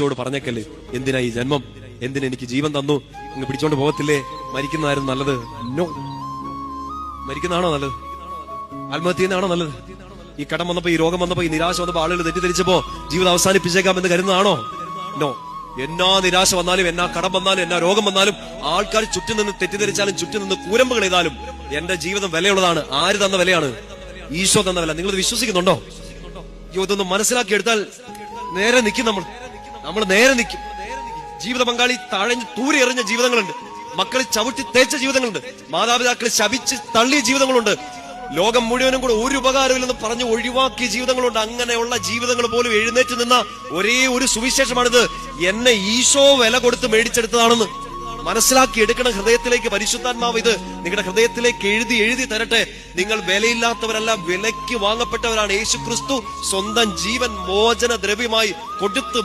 ോട് പറഞ്ഞേക്കല്ലേ, എന്തിനാ ഈ ജന്മം, എന്തിനെനിക്ക് ജീവൻ തന്നു, ഇങ്ങ് പിടിച്ചോണ്ട് പോകത്തില്ലേ, മരിക്കുന്നതായിരുന്നു നല്ലത്. നോ, മരിക്കുന്നതാണോ നല്ലത്? ആത്മഹത്യ ചെയ്യുന്നതാണോ നല്ലത്? ഈ കടം വന്നപ്പോ, ഈ രോഗം വന്നപ്പോ, ഈ നിരാശ വന്നപ്പോ, ആളുകൾ തെറ്റിദ്ധരിച്ചപ്പോ ജീവിതം അവസാനിപ്പിച്ചേക്കാമെന്ന് കരുതുന്നതാണോ? നോ. എന്നാ നിരാശ വന്നാലും, എന്നാ കടം വന്നാലും, എന്നാ രോഗം വന്നാലും, ആൾക്കാർ ചുറ്റും നിന്ന് തെറ്റിദ്ധരിച്ചാലും, ചുറ്റും നിന്ന് കൂരമ്പുകൾ ചെയ്താലും എന്റെ ജീവിതം വിലയുള്ളതാണ്. ആര് തന്ന വിലയാണ്? ഈശോ തന്ന വില. നിങ്ങളിത് വിശ്വസിക്കുന്നുണ്ടോ? ഇതൊന്ന് മനസ്സിലാക്കി എടുത്താൽ നേരെ നിൽക്കും. നമ്മൾ നേരെ നിൽക്കും. ജീവിത പങ്കാളി തഴഞ്ഞ് തൂരി എറിഞ്ഞ ജീവിതങ്ങളുണ്ട്, മക്കൾ ചവിട്ടി തേച്ച ജീവിതങ്ങളുണ്ട്, മാതാപിതാക്കൾ ശപിച്ച് തള്ളിയ ജീവിതങ്ങളുണ്ട്, ലോകം മുഴുവനും കൂടെ ഒരു ഉപകാരമില്ലെന്ന് പറഞ്ഞ് ഒഴിവാക്കിയ ജീവിതങ്ങളുണ്ട്. അങ്ങനെയുള്ള ജീവിതങ്ങൾ പോലും എഴുന്നേറ്റ് നിന്ന ഒരേ ഒരു സുവിശേഷമാണിത്. എന്നെ ഈശോ വില കൊടുത്ത് മേടിച്ചെടുത്തതാണെന്ന് മനസ്സിലാക്കി എടുക്കണം. ഹൃദയത്തിലേക്ക് പരിശുദ്ധാത്മാവ് ഇത് നിങ്ങളുടെ ഹൃദയത്തിലേക്ക് എഴുതി തരട്ടെ. നിങ്ങൾ വിലയില്ലാത്തവരല്ല, വിലയ്ക്ക് വാങ്ങപ്പെട്ടവരാണ്. യേശു ക്രിസ്തു സ്വന്തം ജീവൻ മോചന ദ്രവ്യമായി കൊടുത്ത്